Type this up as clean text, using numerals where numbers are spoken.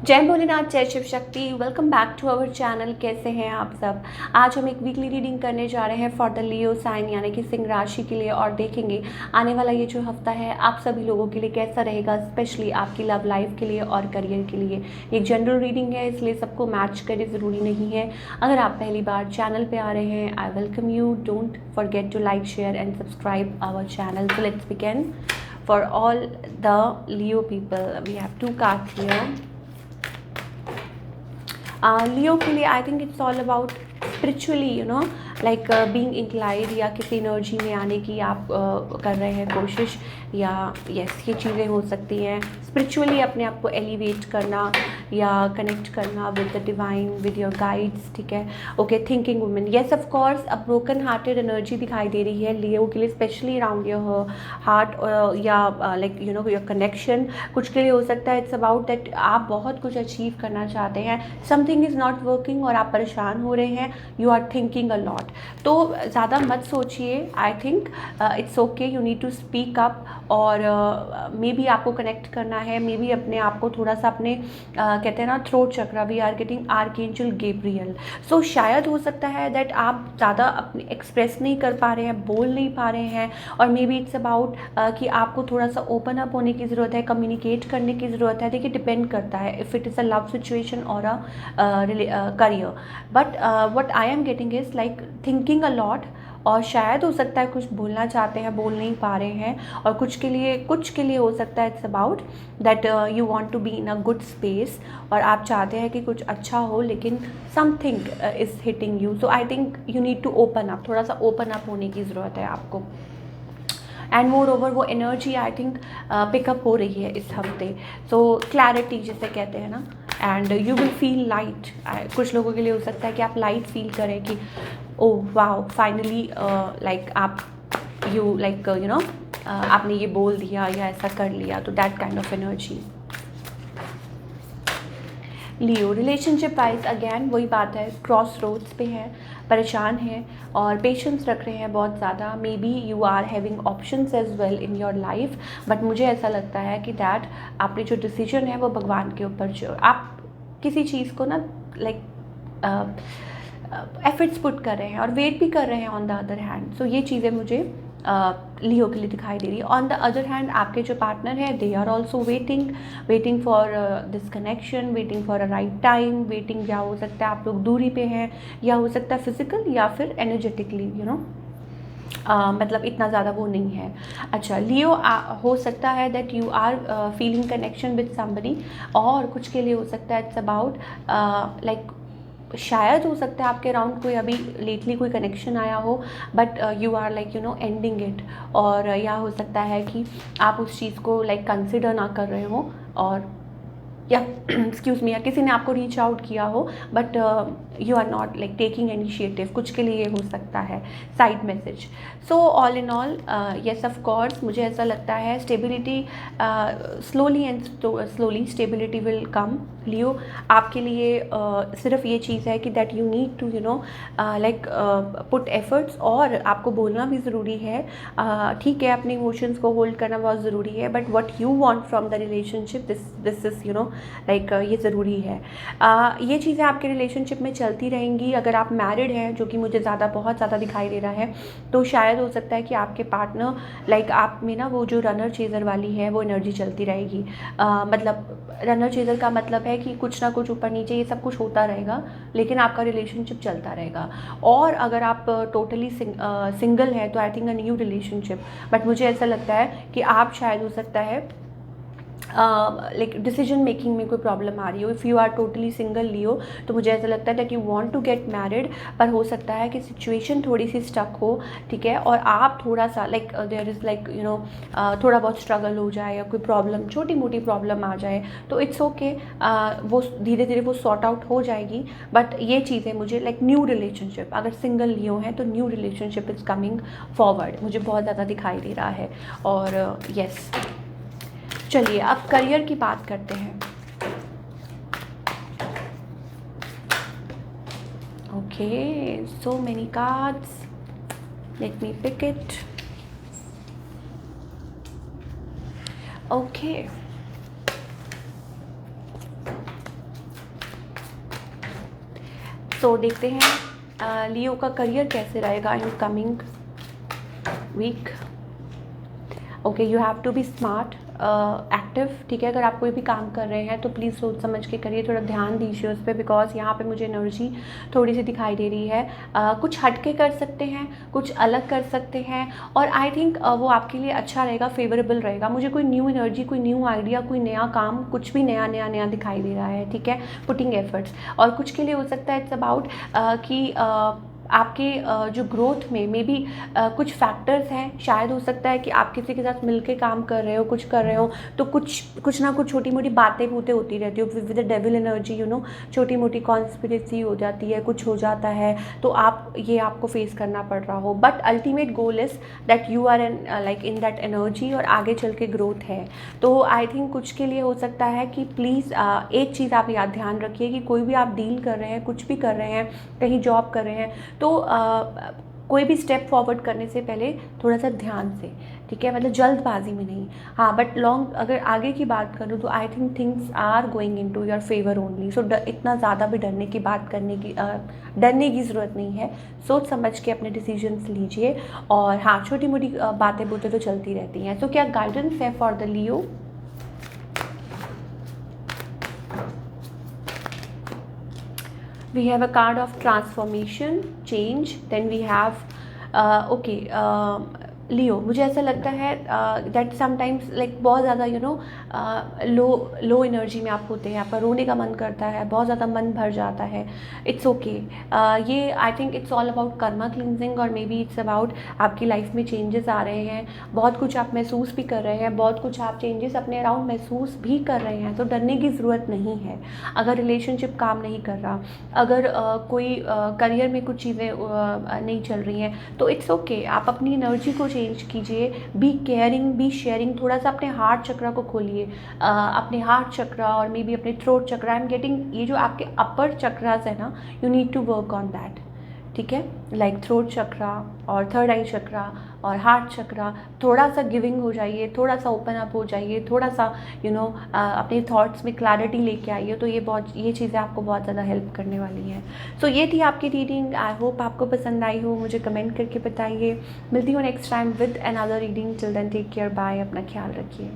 जय भोलेनाथ, जय Shiv Shakti. Welcome back to our channel. कैसे हैं आप सब। आज हम एक वीकली रीडिंग करने जा रहे हैं फॉर द लियो साइन यानी कि सिंह राशि के लिए, और देखेंगे आने वाला ये जो हफ्ता है आप सभी लोगों के लिए कैसा रहेगा, स्पेशली आपकी लव लाइफ के लिए और करियर के लिए। एक जनरल रीडिंग है, इसलिए सबको मैच करे ज़रूरी नहीं है। अगर आप पहली बार चैनल पर आ रहे हैं, I welcome you. Don't forget to like, share and subscribe our channel. So let's begin. For all the Leo people, we have two cards here. लियो के लिए आई think it's all about spiritually, like being inclined, या किसी energy में आने की आप कर रहे हैं कोशिश, या यस ये चीज़ें हो सकती हैं। स्पिरिचुअली अपने आप को एलिवेट करना या कनेक्ट करना with the divine, with your guides, ठीक है। Okay, thinking women, yes of course. A broken hearted energy दिखाई दे रही है लियो के लिए, स्पेशली अराउंड योर हार्ट, या लाइक योर कनेक्शन। कुछ के लिए हो सकता है इट्स अबाउट दैट आप बहुत कुछ अचीव करना चाहते हैं, समथिंग इज़ नॉट वर्किंग और आप परेशान हो रहे हैं, you are thinking a lot. तो ज़्यादा मत सोचिए, I think it's okay, you need to speak up. और मे बी आपको कनेक्ट करना है, मे बी अपने आप को थोड़ा सा अपने कहते हैं ना throat chakra, we are getting archangel Gabriel. So शायद हो सकता है दैट आप ज़्यादा अपने एक्सप्रेस नहीं कर पा रहे हैं, बोल नहीं पा रहे हैं, और मे बी इट्स अबाउट कि आपको थोड़ा सा ओपन अप होने की ज़रूरत है, कम्युनिकेट करने की ज़रूरत है। देखिए डिपेंड करता है if it is a love situation और a career, but what I am getting is like thinking a lot. और शायद हो सकता है कुछ बोलना चाहते हैं, बोल नहीं पा रहे हैं, और कुछ के लिए हो सकता है it's about that you want to be in a good space, और आप चाहते हैं कि कुछ अच्छा हो, लेकिन something is hitting you. So I think you need to open up, थोड़ा सा ओपन अप होने की ज़रूरत है आपको। एंड मोर ओवर वो एनर्जी आई थिंक पिकअप हो रही है इस हफ्ते। सो क्लैरिटी जिसे कहते हैं ना, and you will feel light. कुछ लोगों के लिए हो सकता है कि आप लाइट फील करें कि ओह वाओ फाइनली, लाइक आप यू लाइक आपने ये बोल दिया या ऐसा कर लिया, तो that kind of energy. Leo relationship wise again वही बात है, क्रॉस रोड्स पे है, परेशान है और पेशेंस रख रहे हैं बहुत ज़्यादा। Maybe you are having options as well in your life, but मुझे ऐसा लगता है कि दैट आपने जो डिसीजन है वो भगवान के ऊपर, जो आप किसी चीज़ को ना लाइक एफर्ट्स पुट कर रहे हैं और वेट भी कर रहे हैं ऑन द अदर हैंड। सो ये चीज़ें मुझे लियो के लिए दिखाई दे रही है। ऑन द अदर हैंड आपके जो पार्टनर है they are also waiting for this connection, waiting for a right time, waiting, या हो सकता है आप लोग दूरी पे हैं, या हो सकता है फिजिकल या फिर एनर्जेटिकली, मतलब इतना ज़्यादा वो नहीं है। अच्छा लियो, हो सकता है that you are feeling connection with somebody, और कुछ के लिए हो सकता है इट्स अबाउट लाइक शायद हो सकता है आपके अराउंड कोई अभी लेटली कोई कनेक्शन आया हो, but you are like ending it, और या हो सकता है कि आप उस चीज़ को लाइक कंसिडर ना कर रहे हो, और या एक्सक्यूज़ मी, या किसी ने आपको रीच आउट किया हो but you are not like taking initiative, कुछ के लिए हो सकता है side message. So all in all yes of course, मुझे ऐसा लगता है stability, slowly and slowly stability will come Leo आपके लिए। सिर्फ ये चीज़ है कि that you need to like put efforts, और आपको बोलना भी ज़रूरी है। ठीक है, अपने इमोशंस को होल्ड करना बहुत ज़रूरी है, but what you want from the relationship, this is like ये ज़रूरी है। ये चीज़ें आपके रिलेशनशिप में चलती रहेंगी। अगर आप मैरिड हैं, जो कि मुझे बहुत ज़्यादा दिखाई दे रहा है, तो शायद हो सकता है कि आपके पार्टनर लाइक आप में ना वो जो रनर चेज़र वाली है वो एनर्जी चलती रहेगी। मतलब रनर चेज़र का मतलब है कि कुछ ना कुछ ऊपर नीचे ये सब कुछ होता रहेगा, लेकिन आपका रिलेशनशिप चलता रहेगा। और अगर आप टोटली सिंगल हैं तो I think a new relationship, but मुझे ऐसा लगता है कि आप शायद हो सकता है लाइक डिसीजन मेकिंग में कोई प्रॉब्लम आ रही हो। If you are totally single Leo, तो मुझे ऐसा लगता है that you want to get married, पर हो सकता है कि सिचुएशन थोड़ी सी स्टक हो, ठीक है, और आप थोड़ा सा लाइक देयर इज़ लाइक थोड़ा बहुत स्ट्रगल हो जाए, या कोई प्रॉब्लम, छोटी मोटी प्रॉब्लम आ जाए, तो इट्स ओके, वो धीरे धीरे वो सॉर्ट आउट हो जाएगी। बट ये चीज़ें मुझे लाइक न्यू रिलेशनशिप, अगर सिंगल लियो हैं तो new relationship is coming forward, मुझे बहुत ज़्यादा दिखाई दे रहा है। और यस चलिए अब करियर की बात करते हैं। Okay, so many cards, let me pick it. Okay, so देखते हैं लियो का करियर कैसे रहेगा in coming week. Okay, you have to be smart, active, ठीक है। अगर आप कोई भी काम कर रहे हैं तो प्लीज़ सोच समझ के करिए, थोड़ा ध्यान दीजिए उस पर, बिकॉज यहाँ पे मुझे एनर्जी थोड़ी सी दिखाई दे रही है। कुछ हटके कर सकते हैं, कुछ अलग कर सकते हैं, और आई थिंक वो आपके लिए अच्छा रहेगा, फेवरेबल रहेगा। मुझे कोई न्यू एनर्जी, कोई न्यू आइडिया, कोई नया काम, कुछ भी नया नया नया दिखाई दे रहा है, ठीक है। पुटिंग एफर्ट्स, और कुछ के लिए हो सकता है इट्स अबाउट कि आपके जो ग्रोथ में मे बी कुछ फैक्टर्स हैं। शायद हो सकता है कि आप किसी के साथ मिलके काम कर रहे हो, कुछ कर रहे हो, तो कुछ ना कुछ छोटी मोटी बातें बूतें होती रहती हो with the devil energy, you know, छोटी मोटी कॉन्स्पिरेसी हो जाती है, कुछ हो जाता है, तो आपको फेस करना पड़ रहा हो। But ultimate goal is that you are in like in that energy, और आगे चल के ग्रोथ है। तो आई थिंक कुछ के लिए हो सकता है कि प्लीज़ एक चीज़ आप याद ध्यान रखिए कि कोई भी आप डील कर रहे हैं, कुछ भी कर रहे हैं, कहीं जॉब कर रहे हैं, तो कोई भी स्टेप फॉरवर्ड करने से पहले थोड़ा सा ध्यान से, ठीक है, मतलब जल्दबाजी में नहीं। हाँ, बट अगर आगे की बात करूँ तो I think things are going into your favour only. So इतना ज़्यादा भी डरने की डरने की ज़रूरत नहीं है। सोच समझ के अपने डिसीजंस लीजिए, और हाँ, छोटी मोटी बातें बोते तो चलती रहती हैं। सो क्या गाइडेंस है for the Leo? We have a card of transformation, change, then we have लियो, मुझे ऐसा लगता है दैट समटाइम्स लाइक बहुत ज़्यादा लो एनर्जी में आप होते हैं, आपका रोने का मन करता है, बहुत ज़्यादा मन भर जाता है। इट्स ओके, ये आई think it's all about Karma cleansing, और मे बी इट्स अबाउट आपकी लाइफ में चेंजेस आ रहे हैं, बहुत कुछ आप महसूस भी कर रहे हैं, बहुत कुछ आप चेंजेस अपने अराउंड महसूस भी कर रहे हैं। तो डरने की ज़रूरत नहीं है। अगर रिलेशनशिप काम नहीं कर रहा, अगर कोई करियर में कुछ चीज़ें नहीं चल रही हैं, तो इट्स ओके, आप अपनी एनर्जी को चेंज कीजिए। बी केयरिंग, बी शेयरिंग, थोड़ा सा अपने हार्ट चक्रा को खोलिए, अपने हार्ट चक्रा और मे बी अपने throat chakra, I am getting, ये जो आपके अपर चक्रास है ना, you need to work on that, ठीक है। लाइक थ्रोट चक्रा और थर्ड आई चक्रा और हार्ट चक्रा, थोड़ा सा गिविंग हो जाइए, थोड़ा सा ओपन अप हो जाइए, थोड़ा सा अपने थॉट्स में क्लैरिटी लेके आइए, तो ये चीज़ें आपको बहुत ज़्यादा हेल्प करने वाली हैं। सो ये थी आपकी रीडिंग। आई होप आपको पसंद आई हो, मुझे कमेंट करके बताइए। मिलती हूँ next time with another reading. Till then take care, bye, अपना ख्याल रखिए।